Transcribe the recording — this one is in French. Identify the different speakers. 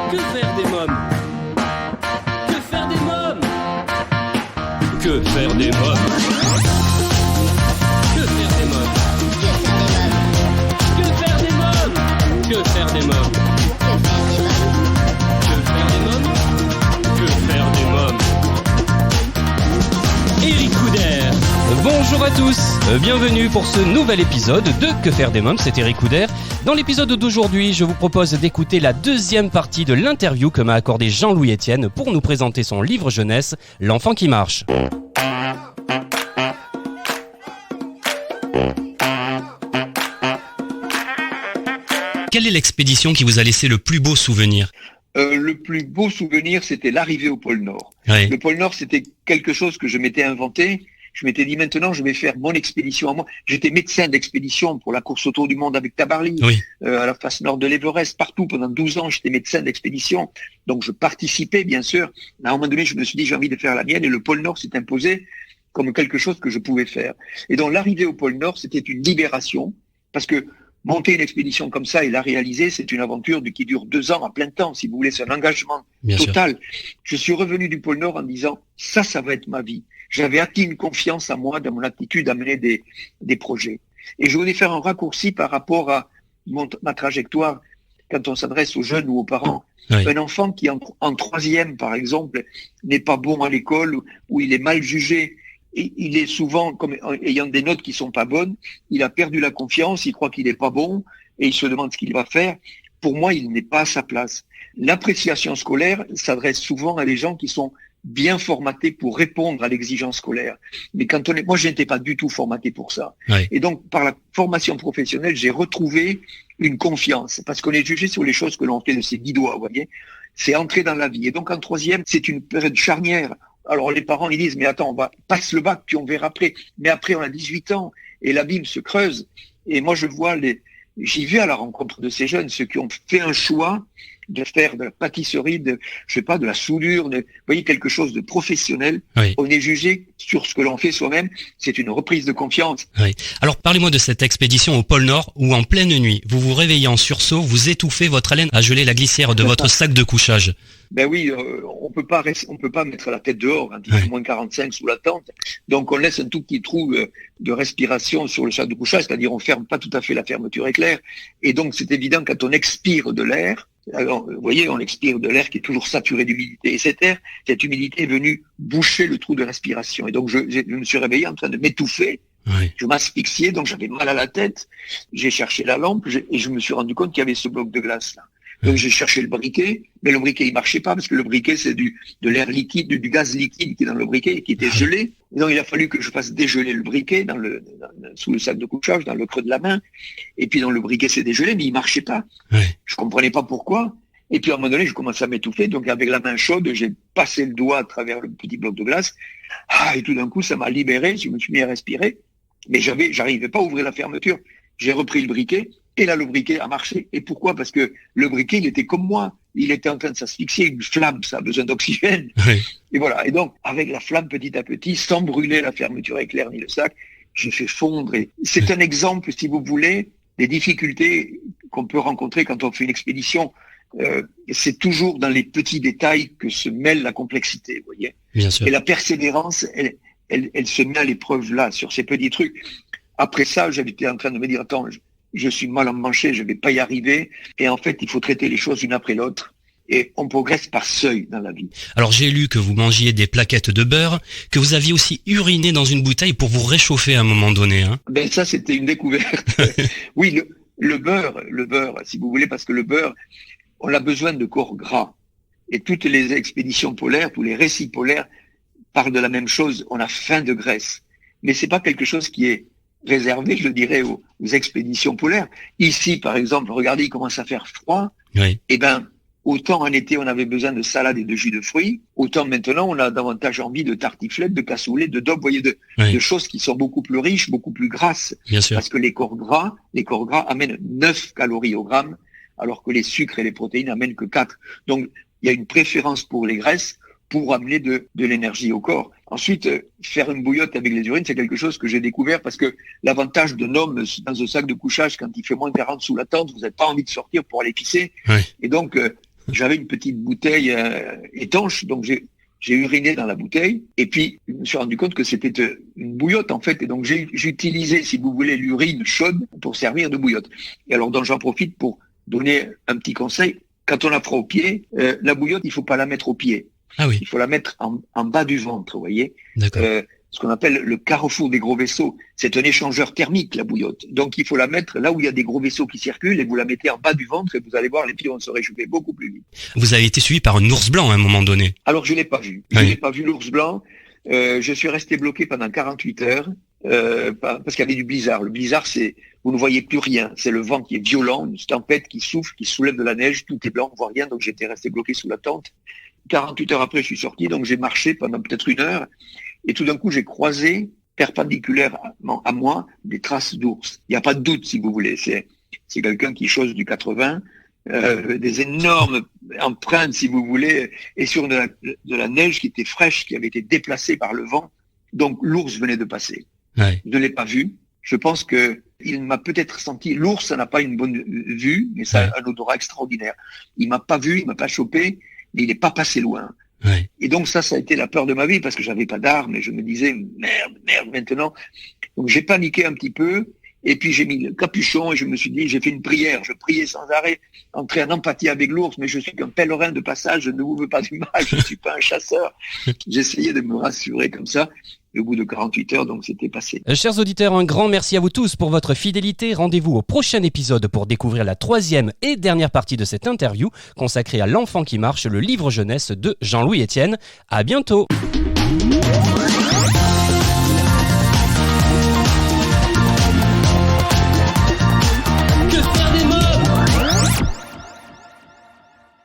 Speaker 1: Que faire des mômes? Que faire des mômes? Que faire des mômes? Que faire des mômes? Que faire des mômes? Que faire des mômes? Que faire des mômes? Que faire des mômes? Éric Couder.
Speaker 2: Bonjour à tous, bienvenue pour ce nouvel épisode de Que faire des mômes, c'est Éric Couder. Dans l'épisode d'aujourd'hui, je vous propose d'écouter la deuxième partie de l'interview que m'a accordé Jean-Louis Etienne pour nous présenter son livre jeunesse, L'enfant qui marche. Quelle est l'expédition qui vous a laissé le plus beau souvenir ?
Speaker 3: Le plus beau souvenir, c'était l'arrivée au pôle Nord.
Speaker 2: Oui.
Speaker 3: Le pôle Nord, c'était quelque chose que je m'étais inventé. Je m'étais dit, maintenant, je vais faire mon expédition à moi. J'étais médecin d'expédition pour la course autour du monde avec Tabarly,
Speaker 2: Oui.
Speaker 3: à la face nord de l'Everest, partout. Pendant 12 ans, j'étais médecin d'expédition. Donc, je participais, bien sûr. À un moment donné, je me suis dit, j'ai envie de faire la mienne. Et le pôle Nord s'est imposé comme quelque chose que je pouvais faire. Et donc, l'arrivée au pôle Nord, c'était une libération. Parce que monter une expédition comme ça et la réaliser, c'est une aventure qui dure 2 ans à plein temps, si vous voulez. C'est un engagement
Speaker 2: Bien
Speaker 3: total. Sûr. Je suis revenu du pôle Nord en disant, ça va être ma vie. J'avais acquis une confiance en moi dans mon aptitude à mener des projets. Et je voulais faire un raccourci par rapport à ma trajectoire quand on s'adresse aux jeunes ou aux parents. Oui. Un enfant qui en troisième, par exemple, n'est pas bon à l'école ou il est mal jugé, et il est souvent comme ayant des notes qui sont pas bonnes, il a perdu la confiance, il croit qu'il n'est pas bon et il se demande ce qu'il va faire. Pour moi, il n'est pas à sa place. L'appréciation scolaire s'adresse souvent à des gens qui sont bien formaté pour répondre à l'exigence scolaire. Mais moi, je n'étais pas du tout formaté pour ça. Oui. Et donc, par la formation professionnelle, j'ai retrouvé une confiance parce qu'on est jugé sur les choses que l'on fait de ses 10 doigts, vous voyez. C'est entrer dans la vie. Et donc, en troisième, c'est une période charnière. Alors, les parents, ils disent, mais attends, passe le bac, puis on verra après. Mais après, on a 18 ans et l'abîme se creuse. Et moi, j'y vais à la rencontre de ces jeunes, ceux qui ont fait un choix de faire de la pâtisserie, de la soudure, vous voyez, quelque chose de professionnel. Oui. On est jugé sur ce que l'on fait soi-même. C'est une reprise de confiance.
Speaker 2: Oui. Alors, parlez-moi de cette expédition au pôle Nord où, en pleine nuit, vous vous réveillez en sursaut, vous étouffez, votre haleine a gelé la glissière de votre sac de couchage.
Speaker 3: Ben oui, on peut pas mettre la tête dehors quand il fait moins 45 sous la tente. Donc, on laisse un tout petit trou de respiration sur le sac de couchage, c'est-à-dire on ferme pas tout à fait la fermeture éclair. Et donc, c'est évident quand on expire de l'air. Alors, vous voyez, on expire de l'air qui est toujours saturé d'humidité. Et cette humidité est venue boucher le trou de respiration. Et donc, je me suis réveillé en train de m'étouffer. Oui. Je m'asphyxiais, donc j'avais mal à la tête. J'ai cherché la lampe et je me suis rendu compte qu'il y avait ce bloc de glace là. Donc j'ai cherché le briquet, mais le briquet il marchait pas parce que le briquet c'est de l'air liquide, du gaz liquide qui est dans le briquet et qui était gelé. Et donc il a fallu que je fasse dégeler le briquet sous le sac de couchage, dans le creux de la main. Et puis dans le briquet c'est dégelé, mais il marchait pas. Oui. Je comprenais pas pourquoi. Et puis à un moment donné je commençais à m'étouffer, donc avec la main chaude j'ai passé le doigt à travers le petit bloc de glace. Et tout d'un coup ça m'a libéré, je me suis mis à respirer, mais j'arrivais pas à ouvrir la fermeture. J'ai repris le briquet. Et là, le briquet a marché. Et pourquoi ? Parce que le briquet, il était comme moi. Il était en train de s'asphyxier. Une flamme, ça a besoin d'oxygène. Oui. Et voilà. Et donc, avec la flamme, petit à petit, sans brûler la fermeture éclair ni le sac, j'ai fait fondre. Et c'est un exemple, si vous voulez, des difficultés qu'on peut rencontrer quand on fait une expédition. C'est toujours dans les petits détails que se mêle la complexité, vous voyez.
Speaker 2: Bien sûr.
Speaker 3: Et la persévérance, elle se met à l'épreuve là, sur ces petits trucs. Après ça, j'étais en train de me dire, attends, je suis mal emmanché, je vais pas y arriver. Et en fait, il faut traiter les choses une après l'autre. Et on progresse par seuil dans la vie.
Speaker 2: Alors, j'ai lu que vous mangiez des plaquettes de beurre, que vous aviez aussi uriné dans une bouteille pour vous réchauffer à un moment donné. Hein.
Speaker 3: Ben ça, c'était une découverte. Oui, le beurre, si vous voulez, parce que le beurre, on a besoin de corps gras. Et toutes les expéditions polaires, tous les récits polaires parlent de la même chose. On a faim de graisse. Mais c'est pas quelque chose qui est réservé, je dirais, aux expéditions polaires. Ici, par exemple, regardez, il commence à faire froid. Oui. Eh ben, autant en été, on avait besoin de salade et de jus de fruits, autant maintenant, on a davantage envie de tartiflettes, de cassoulet, de daube, vous voyez, de choses qui sont beaucoup plus riches, beaucoup plus grasses.
Speaker 2: Bien sûr.
Speaker 3: Parce que les corps gras amènent 9 calories au gramme, alors que les sucres et les protéines amènent que 4. Donc, il y a une préférence pour les graisses pour amener de l'énergie au corps. Ensuite, faire une bouillotte avec les urines, c'est quelque chose que j'ai découvert parce que l'avantage d'un homme dans un sac de couchage, quand il fait moins 40 sous la tente, vous n'avez pas envie de sortir pour aller pisser. Oui. Et donc, J'avais une petite bouteille étanche, donc j'ai uriné dans la bouteille, et puis je me suis rendu compte que c'était une bouillotte en fait, et donc j'ai utilisé, si vous voulez, l'urine chaude pour servir de bouillotte. Et alors donc j'en profite pour donner un petit conseil. Quand on la fera au pied, la bouillotte, il faut pas la mettre au pied.
Speaker 2: Ah oui.
Speaker 3: Il faut la mettre en bas du ventre, vous voyez.
Speaker 2: D'accord.
Speaker 3: Ce qu'on appelle le carrefour des gros vaisseaux. C'est un échangeur thermique, la bouillotte. Donc, il faut la mettre là où il y a des gros vaisseaux qui circulent et vous la mettez en bas du ventre et vous allez voir, les pieds vont se réchauffer beaucoup plus vite.
Speaker 2: Vous avez été suivi par un ours blanc à un moment donné.
Speaker 3: Alors, je l'ai pas vu. Je n'ai pas vu l'ours blanc. Je suis resté bloqué pendant 48 heures parce qu'il y avait du blizzard. Le blizzard, vous ne voyez plus rien. C'est le vent qui est violent, une tempête qui souffle, qui soulève de la neige, tout est blanc, on ne voit rien. Donc, j'étais resté bloqué sous la tente. 48 heures après, je suis sorti, donc j'ai marché pendant peut-être 1 heure. Et tout d'un coup, j'ai croisé, perpendiculairement à moi, des traces d'ours. Il n'y a pas de doute, si vous voulez. C'est quelqu'un qui chose du 80, des énormes empreintes, si vous voulez, et sur de la neige qui était fraîche, qui avait été déplacée par le vent. Donc, l'ours venait de passer.
Speaker 2: Ouais.
Speaker 3: Je ne l'ai pas vu. Je pense que il m'a peut-être senti. L'ours, ça n'a pas une bonne vue, mais ça a un odorat extraordinaire. Il m'a pas vu, il m'a pas chopé, mais il n'est pas passé loin.
Speaker 2: Ouais.
Speaker 3: Et donc ça a été la peur de ma vie parce que j'avais pas d'armes et je me disais merde maintenant. Donc j'ai paniqué un petit peu et puis j'ai mis le capuchon et je me suis dit, j'ai fait une prière, je priais sans arrêt, entré en empathie avec l'ours, mais je suis qu'un pèlerin de passage, je ne vous veux pas du mal, je ne suis pas un chasseur. J'essayais de me rassurer comme ça. Et au bout de 48 heures, donc c'était passé.
Speaker 2: Chers auditeurs, un grand merci à vous tous pour votre fidélité. Rendez-vous au prochain épisode pour découvrir la 3e et dernière partie de cette interview consacrée à L'Enfant qui marche, le livre jeunesse de Jean-Louis Etienne. À bientôt.